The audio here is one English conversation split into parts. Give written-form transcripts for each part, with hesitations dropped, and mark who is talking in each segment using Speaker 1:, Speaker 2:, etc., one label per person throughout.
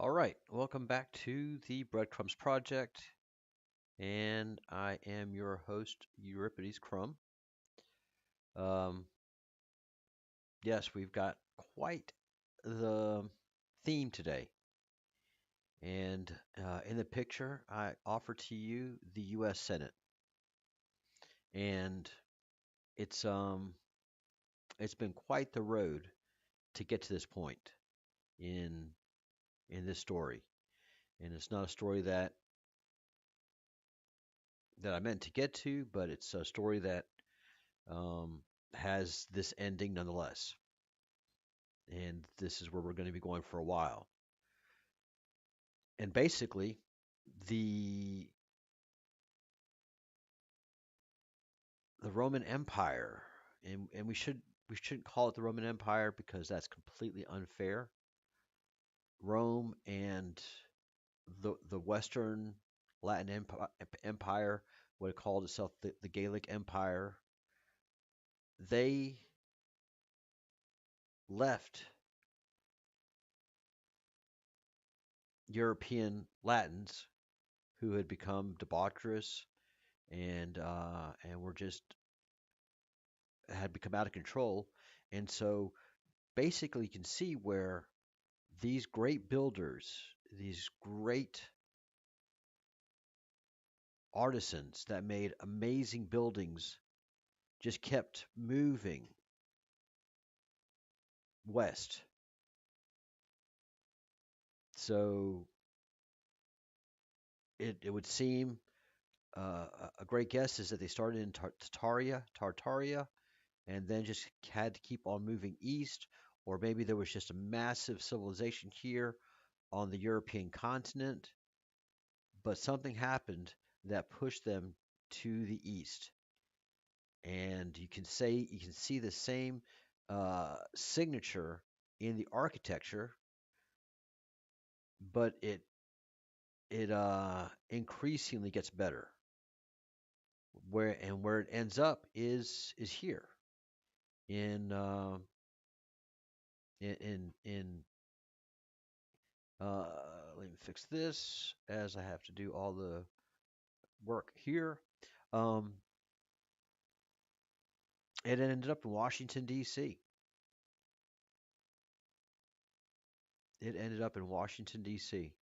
Speaker 1: All right, welcome back to the Breadcrumbs Project, and I am your host, Euripides Crumb. Um, yes, we've got quite the theme today, and in the picture, I offer to you the U.S. Senate, and it's um it's been quite the road to get to this point in in this story, and it's not a story that I meant to get to, but it's a story that um, has this ending nonetheless. And this is where we're going to be going for a while. And basically, the the Roman Empire, and we shouldn't call it the Roman Empire because that's completely unfair. Rome and the Western Latin Empire, what it called itself the Gallic Empire, they left European Latins who had become debaucherous and were just had become out of control. And so basically, you can see where these great builders, these great artisans that made amazing buildings, just kept moving west. So it would seem a great guess is that they started in Tartaria, and then just had to keep on moving east, or maybe there was just a massive civilization here on the European continent, but something happened that pushed them to the east. And you can see the same signature in the architecture, but it increasingly gets better. Where it ends up is here in in uh, let me fix this as I have to do all the work here. Um, it ended up in Washington D.C. It ended up in Washington D.C.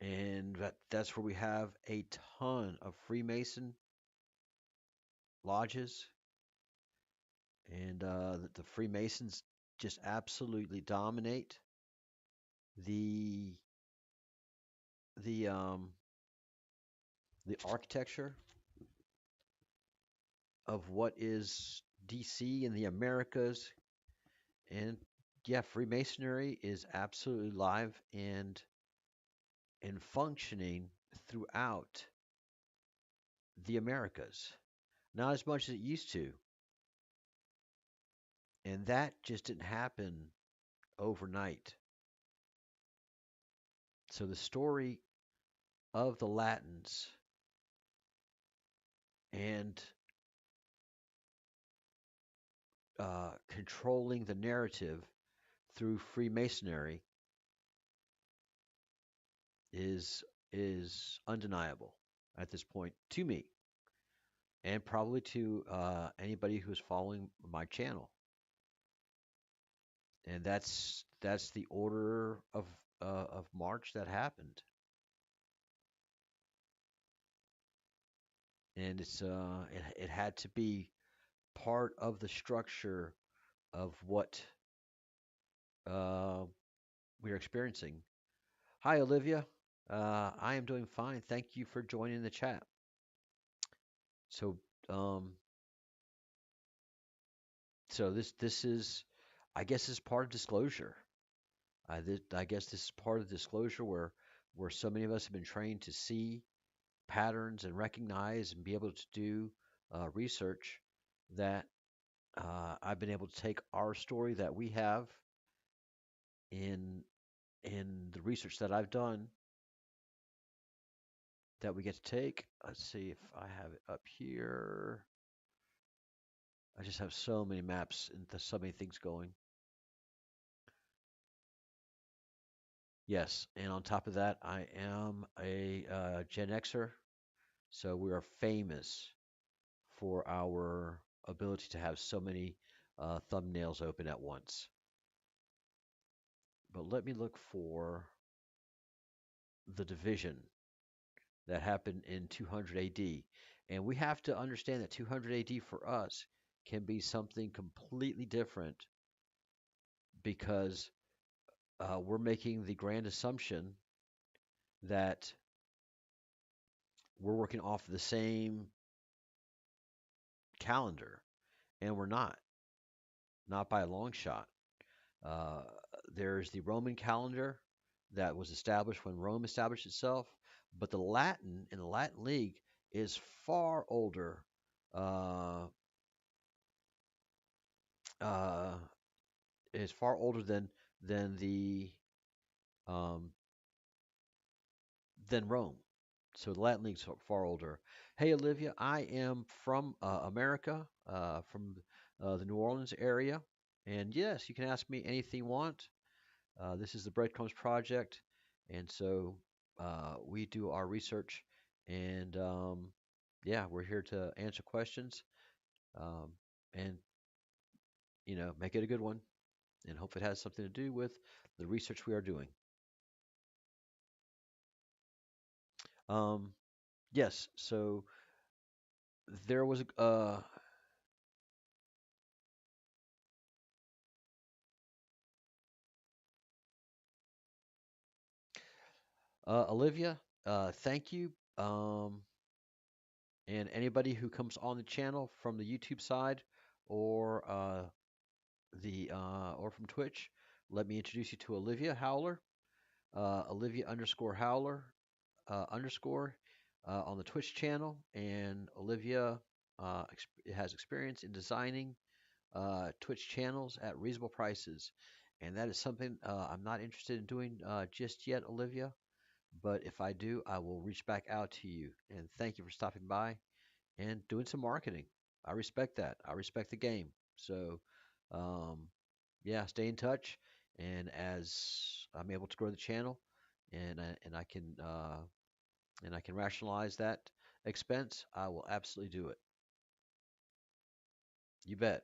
Speaker 1: And that's where we have a ton of Freemason lodges, and the Freemasons just absolutely dominate the the um, the architecture of what is D.C. and the Americas. And yeah, Freemasonry is absolutely live and functioning throughout the Americas. Not as much as it used to, and that just didn't happen overnight. So the story of the Latins and controlling the narrative through Freemasonry is is undeniable at this point to me, and probably to anybody who's following my channel. And that's the order of March that happened, and it had to be part of the structure of what uh, we're experiencing. Hi, Olivia. I am doing fine. Thank you for joining the chat. So, um, so this is, I guess, is part of disclosure. I guess this is part of the disclosure where so many of us have been trained to see patterns and recognize and be able to do research that I've been able to take our story that we have in in the research that I've done that we get to take. Let's see if I have it up here. I just have so many maps and so many things going. Yes, and on top of that, I am a Gen Xer, so we are famous for our ability to have so many thumbnails open at once. But let me look for the division that happened in 200 AD. And we have to understand that 200 AD for us can be something completely different because we're making the grand assumption that we're working off the same calendar, and we're not by a long shot. Uh, there's the Roman calendar that was established when Rome established itself, but the Latin in the Latin League is far older, uh, uh, is far older than the um, than Rome. So the Latin League's far older. Hey Olivia, I am from America, from the New Orleans area, and yes, you can ask me anything you want. This is the Breadcrumbs Project, and so we do our research, and yeah, we're here to answer questions, um, and make it a good one, and hope it has something to do with the research we are doing. Um, yes, so there was Olivia. Thank you. And anybody who comes on the channel from the YouTube side or the or from Twitch, let me introduce you to Olivia Howler, Olivia underscore Howler underscore on the Twitch channel, and Olivia has experience in designing Twitch channels at reasonable prices, and that is something I'm not interested in doing just yet, Olivia. But if I do, I will reach back out to you. And thank you for stopping by and doing some marketing. I respect that. I respect the game. So, um, yeah, stay in touch. And as I'm able to grow the channel, and I can rationalize that expense, I will absolutely do it. You bet.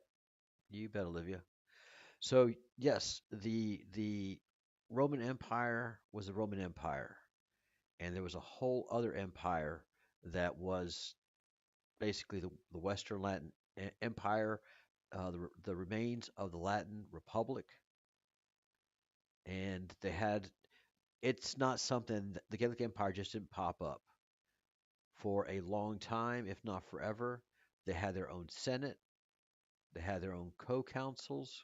Speaker 1: You bet, Olivia. So yes, the Roman Empire was the Roman Empire, and there was a whole other empire that was basically the Western Latin Empire, the remains of the Latin Republic, and they had. It's not something that the Gallic Empire just didn't pop up for a long time, if not forever. They had their own senate, they had their own co-councils,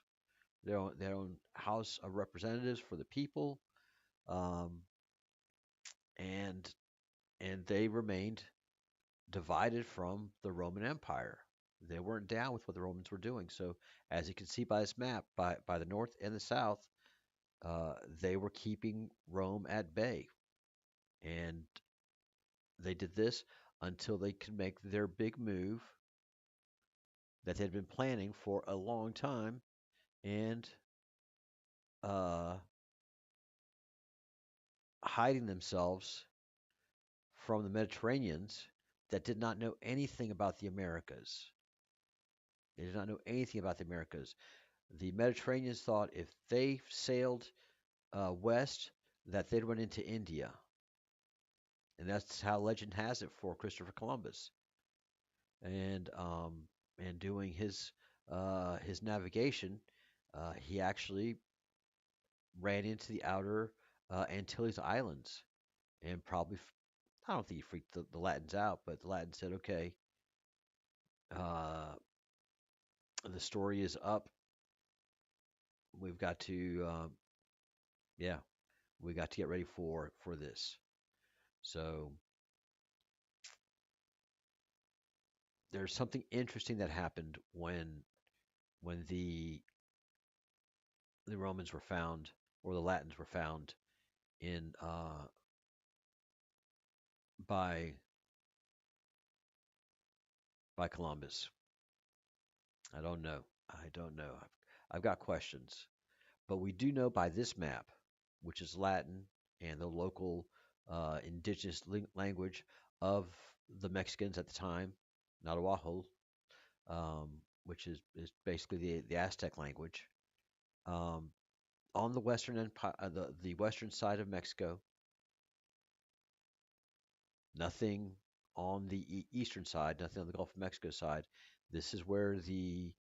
Speaker 1: their own House of Representatives for the people, um, and and they remained divided from the Roman Empire. They weren't down with what the Romans were doing. So, as you can see by this map, by the north and the south, they were keeping Rome at bay. And they did this until they could make their big move that they'd been planning for a long time and uh, hiding themselves from the Mediterraneans that did not know anything about the Americas. They did not know anything about the Americas. The Mediterraneans thought if they sailed west, that they'd run into India, and that's how legend has it for Christopher Columbus. And doing his navigation, he actually ran into the outer Antilles Islands, and probably I don't think he freaked the Latins out, but the Latins said, "Okay, uh, the story is up. We've got to, yeah, we got to get ready for this." So there's something interesting that happened when the Romans were found or the Latins were found in by by Columbus. I don't know. I don't know. I've got questions, but we do know by this map which is Latin, and the local indigenous language of the Mexicans at the time, Nahuatl, um, which is basically the Aztec language. Um, on the western empire, the western side of Mexico, nothing on the eastern side, nothing on the Gulf of Mexico side. This is where the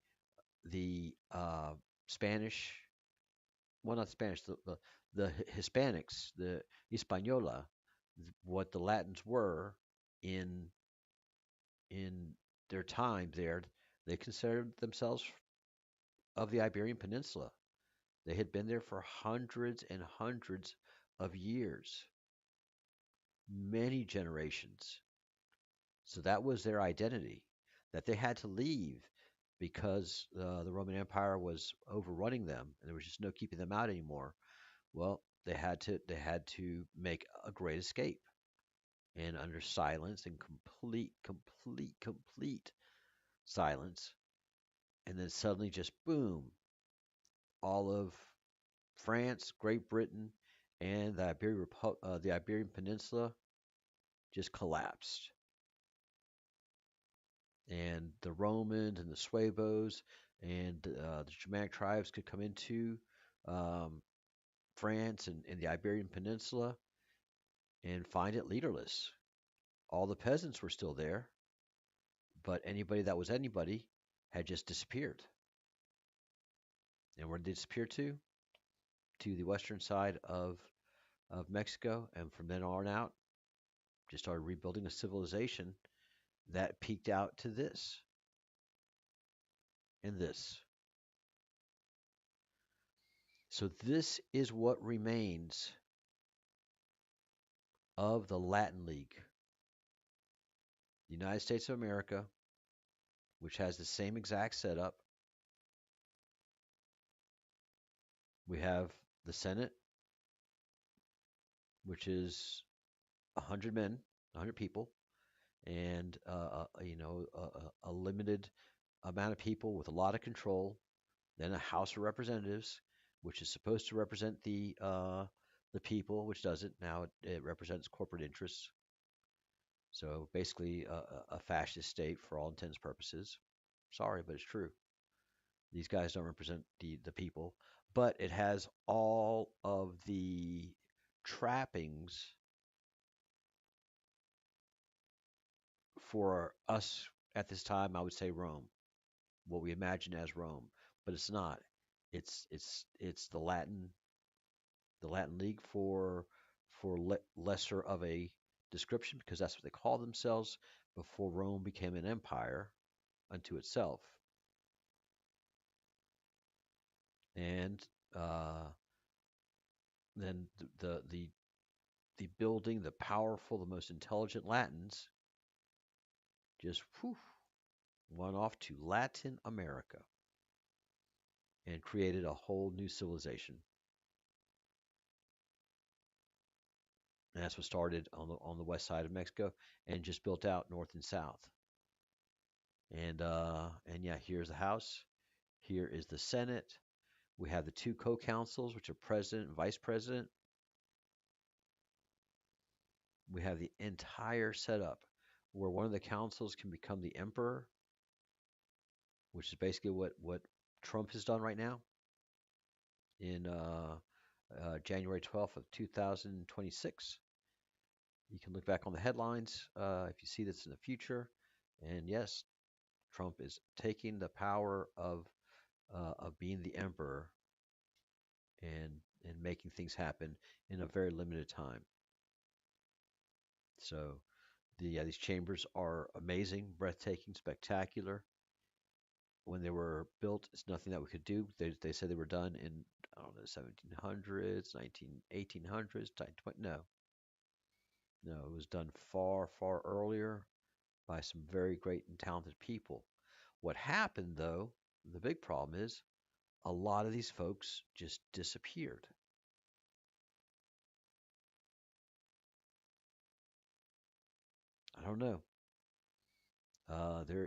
Speaker 1: Spanish, well, not Spanish, the Hispanics, the Hispaniola, what the Latins were in in their time there, they considered themselves of the Iberian Peninsula. They had been there for hundreds and hundreds of years, many generations. So that was their identity that they had to leave because the Roman Empire was overrunning them and there was just no keeping them out anymore. Well, they had to make a great escape and under silence and complete silence, and then suddenly just boom, all of France, Great Britain, and the Iberian Peninsula just collapsed. And the Romans and the Suevos and the Germanic tribes could come into um, France and the Iberian Peninsula and find it leaderless. All the peasants were still there, but anybody that was anybody had just disappeared. And where did they disappear to? To the western side of Mexico. And from then on out, just started rebuilding a civilization that peaked out to this and this. So, this is what remains of the Latin League. The United States of America, which has the same exact setup. We have the Senate, which is 100 men, 100 people, and a limited amount of people with a lot of control. Then a House of Representatives, which is supposed to represent the people, which doesn't. Now it represents corporate interests. So basically, a fascist state for all intents and purposes. Sorry, but it's true. These guys don't represent the people, but it has all of the trappings for us at this time. I would say Rome, what we imagine as Rome, but it's not. It's the Latin League for lesser of a description because that's what they call themselves before Rome became an empire unto itself. And uh, then the building, the powerful, the most intelligent Latins just whew, went off to Latin America and created a whole new civilization. And that's what started on the west side of Mexico and just built out north and south. And yeah, here's the House. Here is the Senate. We have the two co-councils, which are president and vice president. We have the entire setup where one of the councils can become the emperor, which is basically what Trump has done right now in January 12th of 2026. You can look back on the headlines if you see this in the future. And yes, Trump is taking the power of being the emperor and and making things happen in a very limited time. So these chambers are amazing, breathtaking, spectacular. When they were built, it's nothing that we could do. They said they were done in I don't know 1700s, 1800s, no, no, it was done far far earlier by some very great and talented people. What happened though, the big problem is a lot of these folks just disappeared. I don't know. There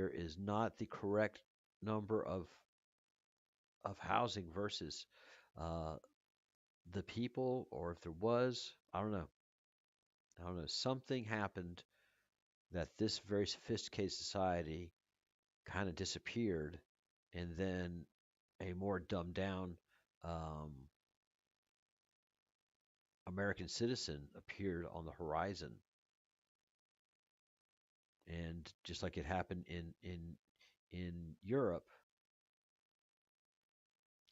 Speaker 1: is not the correct number of housing versus uh, the people, or if there was, I don't know. I don't know. Something happened that this very sophisticated society kind of disappeared, and then a more dumbed down um, American citizen appeared on the horizon. And just like it happened in Europe,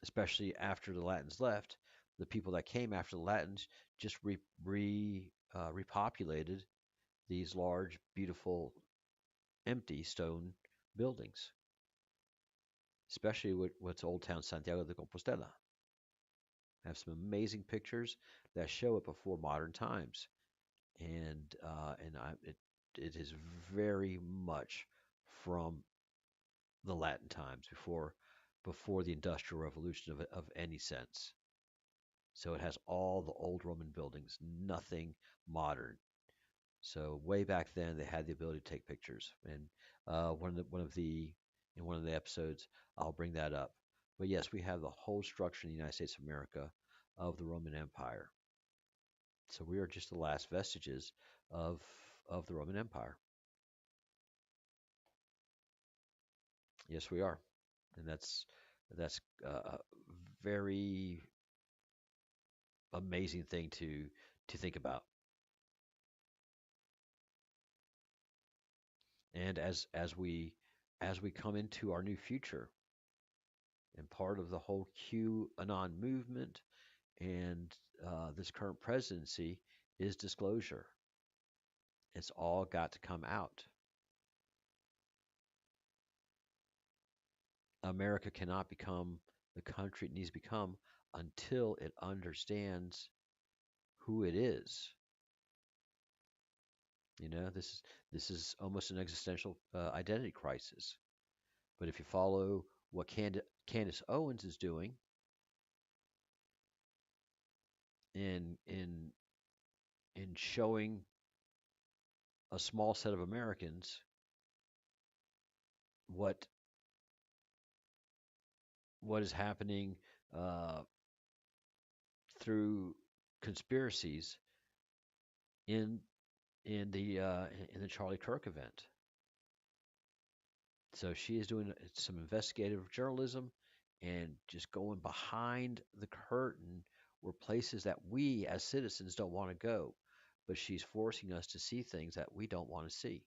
Speaker 1: especially after the Latins left, the people that came after the Latins just repopulated these large, beautiful, empty stone buildings, especially what's Old Town Santiago de Compostela. I have some amazing pictures that show it before modern times, it is very much from the Latin times before the Industrial Revolution of any sense. So it has all the old Roman buildings, nothing modern. So way back then, they had the ability to take pictures, and in one of the episodes, I'll bring that up. But yes, we have the whole structure in the United States of America of the Roman Empire. So we are just the last vestiges of of the Roman Empire. Yes, we are, and that's a very amazing thing to think about. And as we come into our new future, and part of the whole QAnon movement and this current presidency is disclosure. It's all got to come out. America cannot become the country it needs to become until it understands who it is. This is almost an existential identity crisis. But if you follow what Candace Owens is doing in in showing a small set of Americans what what is happening uh, through conspiracies in in the Charlie Kirk event. So she is doing some investigative journalism and just going behind the curtain where places that we as citizens don't want to go, but she's forcing us to see things that we don't want to see.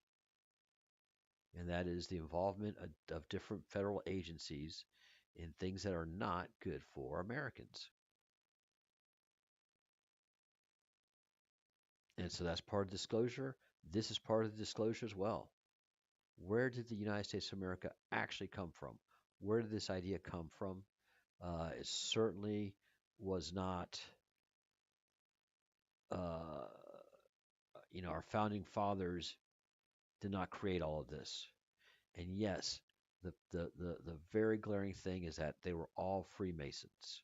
Speaker 1: And that is the involvement of different federal agencies in things that are not good for Americans. And so that's part of disclosure. This is part of the disclosure as well. Where did the United States of America actually come from? Where did this idea come from? It certainly was not, uh, our founding fathers did not create all of this. And yes, the very glaring thing is that they were all Freemasons.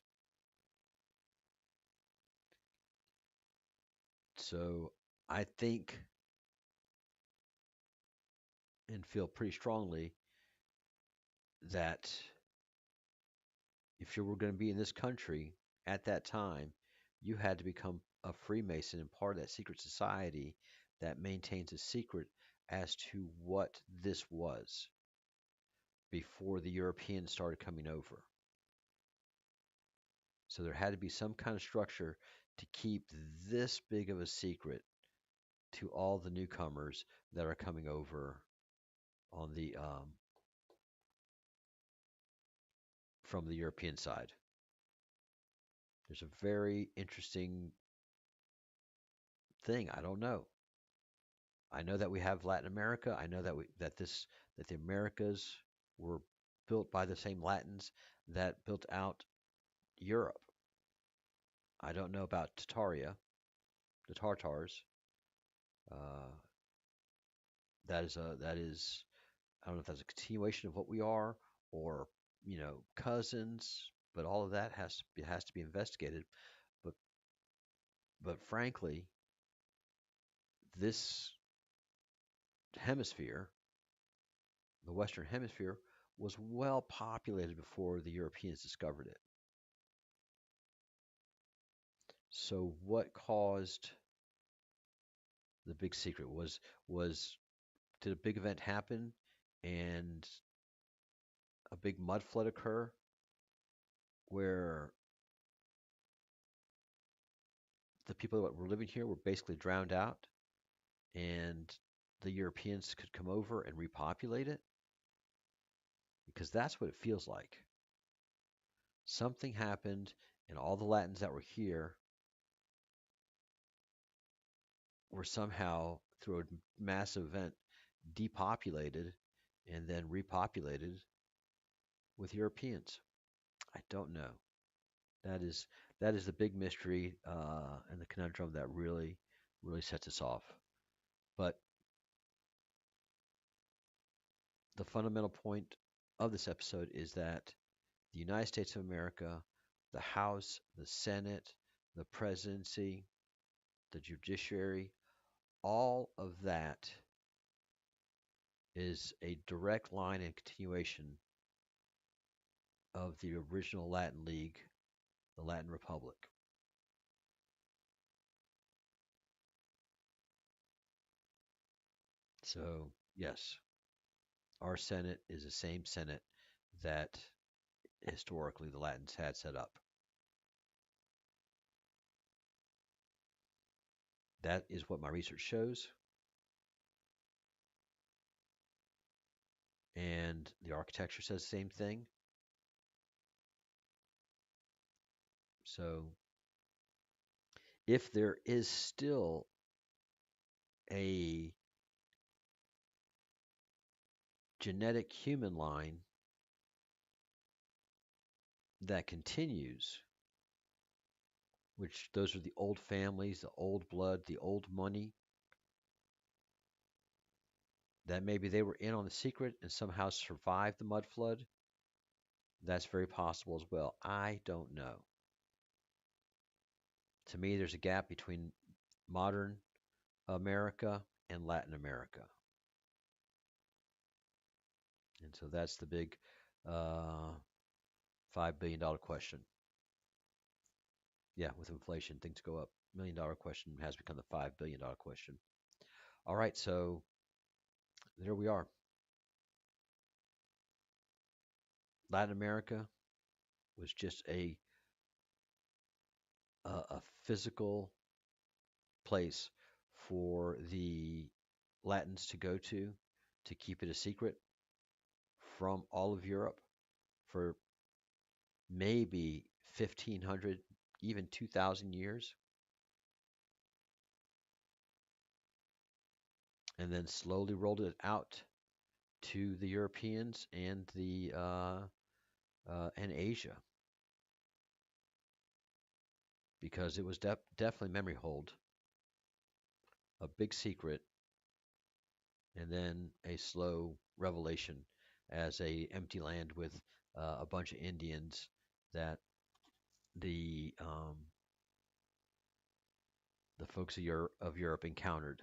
Speaker 1: So I think and feel pretty strongly that if you were going to be in this country at that time, you had to become a Freemason and part of that secret society that maintains a secret as to what this was before the Europeans started coming over. So there had to be some kind of structure to keep this big of a secret to all the newcomers that are coming over on the from the European side. There's a very interesting thing. I don't know. I know that we have Latin America. I know that the Americas were built by the same Latins that built out Europe. I don't know about Tartaria, the Tartars. Uh, that is I don't know if that's a continuation of what we are or cousins, but all of that has to be investigated. But frankly, this hemisphere, the Western Hemisphere, was well populated before the Europeans discovered it. So what caused the big secret? Was did a big event happen and a big mud flood occur where the people that were living here were basically drowned out and the Europeans could come over and repopulate it? Because that's what it feels like. Something happened, and all the Latins that were here were somehow, through a massive event, depopulated and then repopulated with Europeans. I don't know. That is that is the big mystery and the conundrum that really sets us off. But the fundamental point of this episode is that the United States of America, the House, the Senate, the presidency, the judiciary, all of that is a direct line and continuation of the original Latin League, the Latin Republic. So, yes, our Senate is the same Senate that historically the Latins had set up. That is what my research shows, and the architecture says the same thing. So, if there is still a genetic human line that continues, which those are the old families, the old blood, the old money, that maybe they were in on the secret and somehow survived the mud flood, that's very possible as well. I don't know. To me, there's a gap between modern America and Latin America. And so that's the big uh, $5 billion question. Yeah, with inflation, things go up. $1 million question has become the $5 billion question. All right, so there we are. Latin America was just a physical place for the Latins to go to keep it a secret from all of Europe for maybe 1,500, even 2,000 years, and then slowly rolled it out to the Europeans and Asia because it was definitely memory hold, a big secret, and then a slow revelation as a empty land with a bunch of Indians that the the folks of Europe encountered,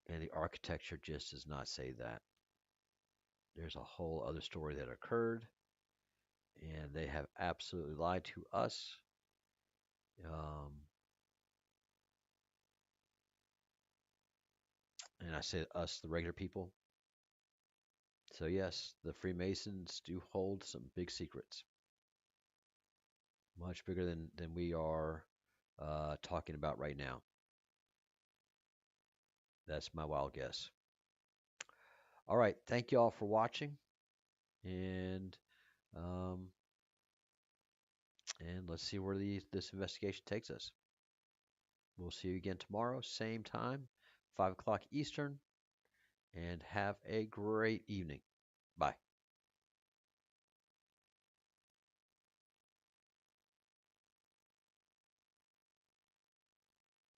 Speaker 1: and the architecture just does not say that. There's a whole other story that occurred, and they have absolutely lied to us. Um, and I say us, the regular people. So yes, the Freemasons do hold some big secrets, much bigger than we are talking about right now. That's my wild guess. All right, thank you all for watching, and um, and let's see where this investigation takes us. We'll see you again tomorrow, same time, 5 o'clock Eastern, and have a great evening. Bye.